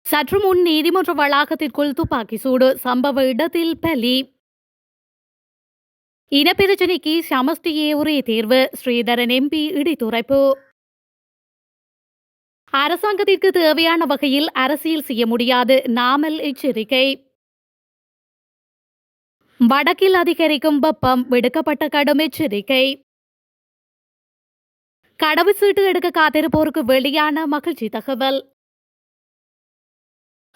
சற்று முன் நீதிமன்ற வளாகத்திற்குள் துப்பாக்கி சூடு சம்பவ இடத்தில் பலி. இனப்பிரச்சினைக்கு சமஷ்டியே ஒரே தேர்வு ஸ்ரீதரன் எம்பி இடித்துரைப்பு. அரசாங்கத்திற்கு தேவையான வகையில் அரசியல் செய்ய முடியாது நாமல் எச்சரிக்கை. வடக்கில் அதிகரிக்கும் வெப்பம் விடுக்கப்பட்ட கடும் எச்சரிக்கை. கடவுச்சீட்டு எடுக்க காத்திருப்போருக்கு வெளியான மகிழ்ச்சி தகவல்.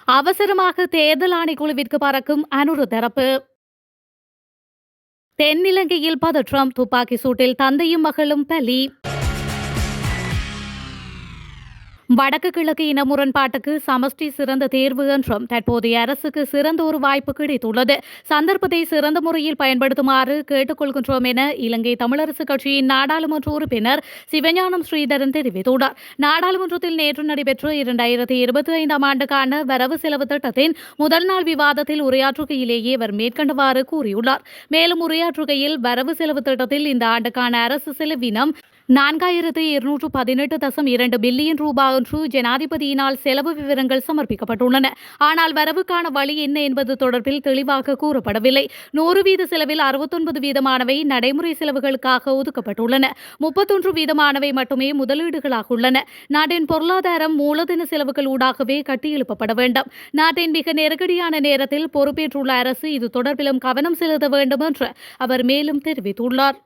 அவசரமாக தேர்தல் ஆணைக்குழுவிற்கு பறக்கும் அனுரு தரப்பு. தென்னிலங்கையில் பதற்றம் துப்பாக்கி சூட்டில் தந்தையும் மகளும் பலி. வடக்கு கிழக்கு இன முரண்பாட்டுக்கு சமஷ்டி சிறந்த தேர்வு என்றும் தற்போதைய அரசுக்கு சிறந்த ஒரு வாய்ப்பு கிடைத்துள்ளது. சந்தர்ப்பத்தை சிறந்த முறையில் பயன்படுத்துமாறு கேட்டுக் கொள்கின்றோம் என இலங்கை தமிழரசு கட்சியின் நாடாளுமன்ற உறுப்பினர் சிவஞானம் ஸ்ரீதரன் தெரிவித்துள்ளார். நாடாளுமன்றத்தில் நேற்று நடைபெற்ற 2025 ஆண்டுக்கான வரவு செலவு திட்டத்தின் முதல் நாள் விவாதத்தில் உரையாற்றுகையிலேயே அவர் மேற்கண்டவாறு கூறியுள்ளார். மேலும் உரையாற்றுகையில் வரவு செலவு திட்டத்தில் இந்த ஆண்டுக்கான அரசு செலவினம் 4218.2 பில்லியன் ரூபாய் என்று ஜனாதிபதியினால் செலவு விவரங்கள் சமர்ப்பிக்கப்பட்டுள்ளன. ஆனால் வரவுக்கான வழி என்ன என்பது தொடர்பில் தெளிவாக கூறப்படவில்லை. 100% செலவில் 69% நடைமுறை செலவுகளுக்காக ஒதுக்கப்பட்டுள்ளன. 31% மட்டுமே முதலீடுகளாக உள்ளன. நாட்டின் பொருளாதாரம் மூலதன செலவுகள் ஊடாகவே கட்டியெழுப்பப்பட வேண்டும். நாட்டின் மிக நெருக்கடியான நேரத்தில் பொறுப்பேற்றுள்ள அரசு இது தொடர்பிலும் கவனம் செலுத்த வேண்டும் என்று அவர் மேலும் தெரிவித்துள்ளார்.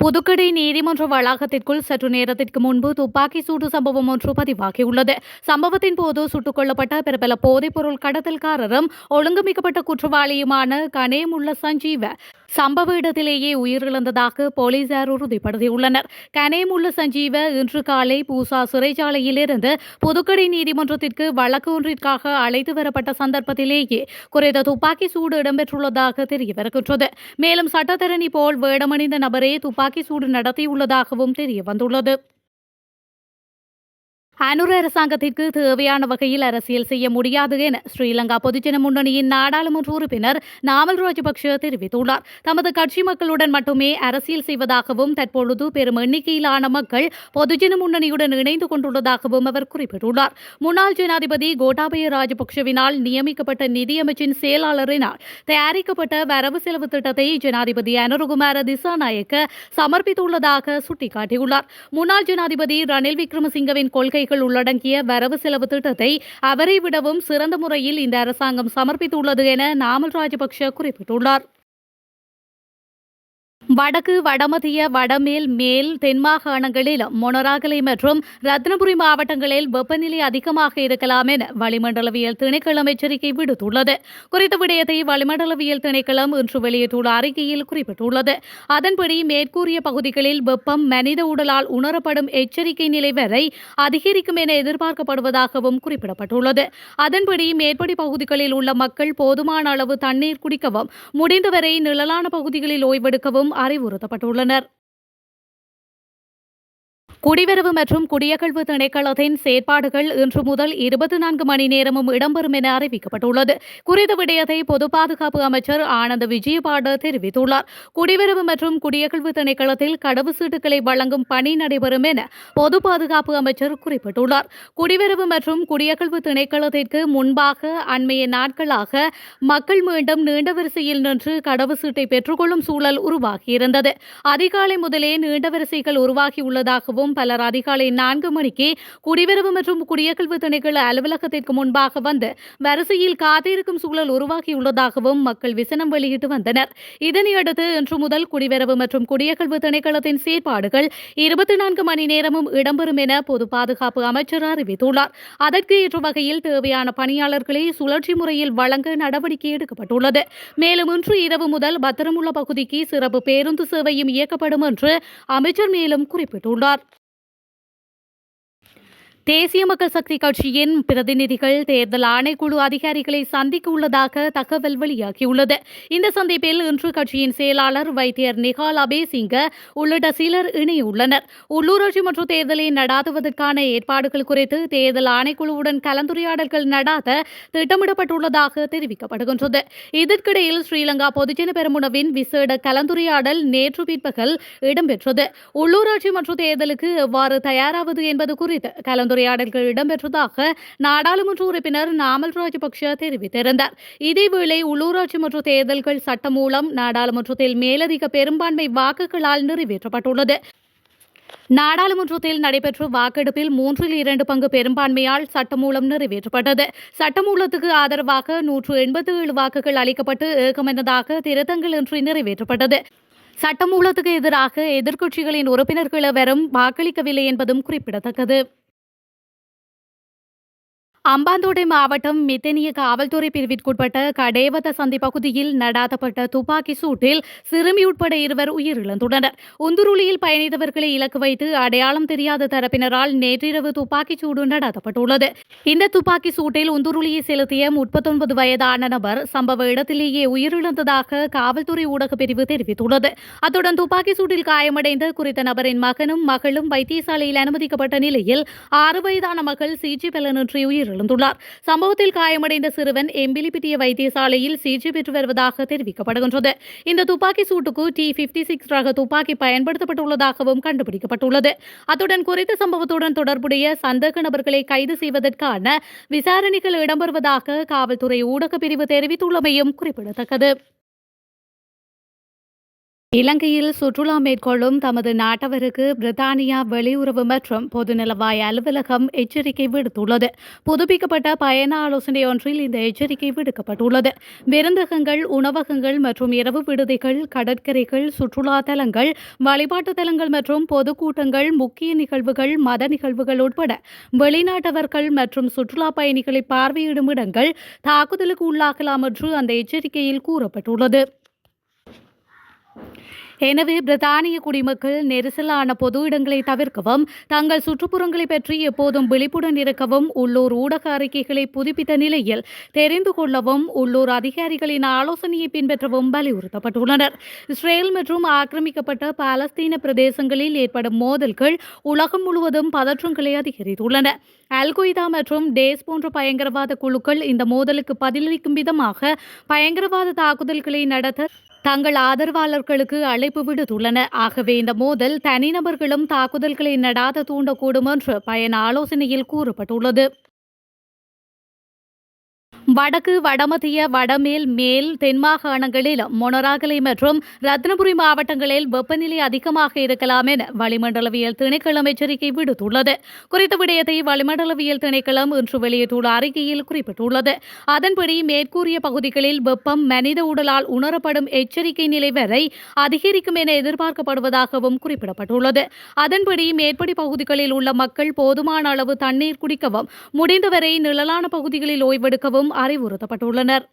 புதுக்கடை நீதிமன்ற வளாகத்திற்குள் சற்று நேரத்திற்கு முன்பு துப்பாக்கி சூடு சம்பவம் ஒன்று பதிவாகியுள்ளது. சம்பவத்தின் போது சுட்டுக் கொல்லப்பட்ட பிரபல போதைப்பொருள் கடத்தல்காரரும் ஒழுங்கமைக்கப்பட்ட குற்றவாளியுமான கனேமுள்ள சஞ்சீவ சம்பவ இடத்திலேயே உயிரிழந்ததாக போலீசார் உறுதிப்படுத்தியுள்ளனர். கனேமுள்ள சஞ்சீவ இன்று காலை பூசா சிறைச்சாலையிலிருந்து புதுக்கடை நீதிமன்றத்திற்கு வழக்கு ஒன்றிற்காக அழைத்து வரப்பட்ட சந்தர்ப்பத்திலேயே குறித்த துப்பாக்கி சூடு இடம்பெற்றுள்ளதாக தெரியவருகின்றது. மேலும் சட்டத்தரணி போல் வேடமணிந்த நபரே துப்பாக்கி சூடு நடத்தியுள்ளதாகவும் தெரியவந்துள்ளது. அனுர அரசாங்கத்திற்கு தேவையான வகையில் அரசியல் செய்ய முடியாது என ஸ்ரீலங்கா பொதுஜன முன்னணியின் நாடாளுமன்ற உறுப்பினர் நாமல் ராஜபக்ஷ தெரிவித்துள்ளார். தமது கட்சி மக்களுடன் மட்டுமே அரசியல் செய்வதாகவும் தற்பொழுது பெரும் எண்ணிக்கையிலான மக்கள் பொதுஜன முன்னணியுடன் இணைந்து கொண்டுள்ளதாகவும் அவர் குறிப்பிட்டுள்ளார். முன்னாள் ஜனாதிபதி கோட்டாபய ராஜபக்ஷவினால் நியமிக்கப்பட்ட நிதியமைச்சின் செயலாளரினால் தயாரிக்கப்பட்ட வரவு செலவு திட்டத்தை ஜனாதிபதி அனுரகுமார திசாநாயக்க சமர்ப்பித்துள்ளதாக சுட்டிக்காட்டியுள்ளார். முன்னாள் ஜனாதிபதி ரணில் விக்ரமசிங்கவின் கொள்கை உள்ளடங்கிய வரவு செலவு திட்டத்தை அவரை விடவும் சிறந்த முறையில் இந்த அரசாங்கம் சமர்ப்பித்துள்ளது என நாமல் ராஜபக்ஷ குறிப்பிட்டுள்ளார். வடக்கு வடமத்திய வடமேல் மேல் தென்மாகாணங்களிலும் மொனராகலை மற்றும் ரத்னபுரி மாவட்டங்களில் வெப்பநிலை அதிகமாக இருக்கலாம் என வளிமண்டலவியல் திணைக்களம் எச்சரிக்கை விடுத்துள்ளது. குறித்த விடயத்தை வளிமண்டலவியல் திணைக்களம் இன்று வெளியிட்டுள்ள அறிக்கையில் குறிப்பிட்டுள்ளது. அதன்படி மேற்கூறிய பகுதிகளில் வெப்பம் மனித உடலால் உணரப்படும் எச்சரிக்கை நிலை வரை அதிகரிக்கும் என எதிர்பார்க்கப்படுவதாகவும் குறிப்பிடப்பட்டுள்ளது. அதன்படி மேற்படி பகுதிகளில் உள்ள மக்கள் போதுமான அளவு தண்ணீர் குடிக்கவும் முடிந்தவரை நிழலான பகுதிகளில் ஓய்வெடுக்கவும் அறிவுறுத்தப்பட்டுள்ளனர். குடிவரவு மற்றும் குடியகழ்வு திணைக்களத்தின் செயற்பாடுகள் இன்று முதல் 24 மணி நேரமும் இடம்பெறும் என அறிவிக்கப்பட்டுள்ளது. குறித்த விடயத்தை பொது பாதுகாப்பு அமைச்சர் ஆனந்த விஜயபாட தெரிவித்துள்ளார். குடிவரவு மற்றும் குடியகழ்வு திணைக்களத்தில் கடவுச்சீட்டுகளை வழங்கும் பணி நடைபெறும் என பொது பாதுகாப்பு அமைச்சர் குறிப்பிட்டுள்ளார். குடிவரவு மற்றும் குடியகழ்வு திணைக்களத்திற்கு முன்பாக அண்மைய நாட்களாக மக்கள் மீண்டும் நீண்ட வரிசையில் நின்று கடவுச்சீட்டை பெற்றுக்கொள்ளும் சூழல் உருவாகியிருந்தது. அதிகாலை முதலே நீண்ட வரிசைகள் உருவாகியுள்ளதாகவும் பலர் அதிகாலை 4 மணிக்கு குடிவரவு மற்றும் குடியகழ்வு திணைக்கள அலுவலகத்திற்கு முன்பாக வந்து வரிசையில் காத்திருக்கும் சூழல் உருவாகியுள்ளதாகவும் மக்கள் விசனம் வெளியிட்டு வந்தனர். இதனையடுத்து இன்று முதல் குடிவரவு மற்றும் குடியகழ்வு திணைக்களத்தின் செயற்பாடுகள் 24 மணி நேரமும் இடம்பெறும் என பொது பாதுகாப்பு அமைச்சர் அறிவித்துள்ளார். அதற்கு ஏற்ற வகையில் தேவையான பணியாளர்களை சுழற்சி முறையில் வழங்க நடவடிக்கை எடுக்கப்பட்டுள்ளது. மேலும் இன்று இரவு முதல் பத்திரமுள்ள பகுதிக்கு சிறப்பு பேருந்து சேவையும் இயக்கப்படும் என்று அமைச்சர் மேலும் குறிப்பிட்டுள்ளார். தேசிய மக்கள் சக்தி கட்சியின் பிரதிநிதிகள் தேர்தல் ஆணைக்குழு அதிகாரிகளை சந்திக்க உள்ளதாக தகவல் வெளியாகியுள்ளது. இந்த சந்திப்பில் இன்று கட்சியின் செயலாளர் வைத்தியர் நிகால் அபேசிங்க உள்ளிட்ட சிலர் இணையுள்ளனர். உள்ளூராட்சி மன்ற தேர்தலை நடாத்துவதற்கான ஏற்பாடுகள் குறித்து தேர்தல் ஆணைக்குழுவுடன் கலந்துரையாடல்கள் நடாத்த திட்டமிடப்பட்டுள்ளதாக தெரிவிக்கப்படுகின்றது. இதற்கிடையில் ஸ்ரீலங்கா பொதுஜன பெரமுனவின் விசேட கலந்துரையாடல் நேற்று பிற்பகல் இடம்பெற்றது. உள்ளூராட்சி மன்ற தேர்தலுக்கு எவ்வாறு தயாராவது என்பது குறித்து கலந்துரையாடல் கலந்துரையாடல்கள் இடம்பெற்றதாக நாடாளுமன்ற உறுப்பினர் நாமல் ராஜபக்ஷ தெரிவித்திருந்தார். இதேவேளை உள்ளூராட்சி மன்ற தேர்தல்கள் சட்டம் மூலம் நாடாளுமன்றத்தில் மேலதிக பெரும்பான்மை வாக்குகளால் நிறைவேற்றப்பட்டுள்ளது. நாடாளுமன்றத்தில் நடைபெற்ற வாக்கெடுப்பில் 2/3 பெரும்பான்மையால் சட்டமூலம் நிறைவேற்றப்பட்டது. சட்டமூலத்துக்கு ஆதரவாக 187 வாக்குகள் அளிக்கப்பட்டு ஏகமனதாக திருத்தங்கள் இன்றி நிறைவேற்றப்பட்டது. சட்டமூலத்துக்கு எதிராக எதிர்க்கட்சிகளின் உறுப்பினர்கள் எவரும் வாக்களிக்கவில்லை என்பதும் குறிப்பிடத்தக்கது. அம்பாந்தோட்டை மாவட்டம் மித்தனிய காவல்துறை பிரிவிற்குட்பட்ட கடேவத சந்தி பகுதியில் நடாத்தப்பட்ட துப்பாக்கி சூட்டில் சிறுமி உட்பட 2 உயிரிழந்துள்ளனர். உந்துருளியில் பயணித்தவர்களை இலக்கு வைத்து அடையாளம் தெரியாத தரப்பினரால் நேற்றிரவு துப்பாக்கிச் சூடு நடாத்தப்பட்டுள்ளது. இந்த துப்பாக்கி சூட்டில் உந்துருளியை செலுத்திய 39 வயதான நபர் சம்பவ இடத்திலேயே உயிரிழந்ததாக காவல்துறை ஊடகப் பிரிவு தெரிவித்துள்ளது. அத்துடன் துப்பாக்கி சூட்டில் காயமடைந்த குறித்த நபரின் மகனும் மகளும் வைத்தியசாலையில் அனுமதிக்கப்பட்ட நிலையில் 6 வயதான மகள் சிகிச்சை பலனின்றி உயிரிழந்தார். சம்பவத்தில் காயமடைந்த சிறுவன் எம்பிலிபிட்டிய வைத்தியசாலையில் சிகிச்சை பெற்று வருவதாக தெரிவிக்கப்படுகின்றது. இந்த துப்பாக்கி சூட்டுக்கு T56 ரக துப்பாக்கி பயன்படுத்தப்பட்டுள்ளதாகவும் கண்டுபிடிக்கப்பட்டுள்ளது. அத்துடன் குறித்த சம்பவத்துடன் தொடர்புடைய சந்தேக நபர்களை கைது செய்வதற்கான விசாரணைகள் இடம்பெறுவதாக காவல்துறை ஊடகப் பிரிவு தெரிவித்துள்ளமையும் குறிப்பிடத்தக்கது. இலங்கையில் சுற்றுலா மேற்கொள்ளும் தமது நாட்டவருக்கு பிரித்தானியா வெளியுறவு மற்றும் பொதுநலவாய அலுவலகம் எச்சரிக்கை விடுத்துள்ளது. புதுப்பிக்கப்பட்ட பயண ஆலோசனை ஒன்றில் இந்த எச்சரிக்கை விடுக்கப்பட்டுள்ளது. விருந்தகங்கள், உணவகங்கள் மற்றும் இரவு விடுதிகள், கடற்கரைகள், சுற்றுலா தலங்கள், வழிபாட்டு தலங்கள் மற்றும் பொதுக்கூட்டங்கள், முக்கிய நிகழ்வுகள், மத நிகழ்வுகள் உட்பட வெளிநாட்டவர்கள் மற்றும் சுற்றுலா பயணிகளை பார்வையிடும் இடங்கள் தாக்குதலுக்கு உள்ளாகலாம் என்று அந்த எச்சரிக்கையில் கூறப்பட்டுள்ளது. எனவே பிரித்தானிய குடிமக்கள் நெரிசலான பொது இடங்களை தவிர்க்கவும், தங்கள் சுற்றுப்புறங்களை பற்றி எப்போதும் விழிப்புடன் இருக்கவும், உள்ளூர் ஊடக அறிக்கைகளை புதுப்பித்த நிலையில் தெரிந்து கொள்ளவும், உள்ளூர் அதிகாரிகளின் ஆலோசனையை பின்பற்றவும் வலியுறுத்தப்பட்டுள்ளனர். இஸ்ரேல் மற்றும் ஆக்கிரமிக்கப்பட்ட பாலஸ்தீன பிரதேசங்களில் ஏற்படும் மோதல்கள் உலகம் முழுவதும் பதற்றங்களை அதிகரித்துள்ளன. அல்-கொய்தா மற்றும் டேஸ் போன்ற பயங்கரவாத குழுக்கள் இந்த மோதலுக்கு பதிலளிக்கும் விதமாக பயங்கரவாத தாக்குதல்களை நடத்த தங்கள் ஆதரவாளர்களுக்கு அழைப்பு விடுத்துள்ளன. ஆகவே இந்த மோதல் தனிநபர்களும் தாக்குதல்களை நடாத்த தூண்டக்கூடும் என்று பயண ஆலோசனையில் கூறப்பட்டுள்ளது. வடக்கு, வடமத்திய, வடமேல், மேல், தென் மாகாணங்களிலும் மொனராகலை மற்றும் ரத்னபுரி மாவட்டங்களில் வெப்பநிலை அதிகமாக இருக்கலாம் என வளிமண்டலவியல் திணைக்களம் எச்சரிக்கை விடுத்துள்ளது. குறித்த விடயத்தை வளிமண்டலவியல் திணைக்களம் இன்று வெளியிட்டுள்ள அறிக்கையில் குறிப்பிட்டுள்ளது. அதன்படி மேற்கூறிய பகுதிகளில் வெப்பம் மனித உடலால் உணரப்படும் எச்சரிக்கை நிலை வரை அதிகரிக்கும் என எதிர்பார்க்கப்படுவதாகவும் குறிப்பிடப்பட்டுள்ளது. அதன்படி மேற்படி பகுதிகளில் உள்ள மக்கள் போதுமான அளவு தண்ணீர் குடிக்கவும், முடிந்தவரை நிழலான பகுதிகளில் ஓய்வெடுக்கவும் அறிவுறுத்தப்பட்டுள்ளனர்.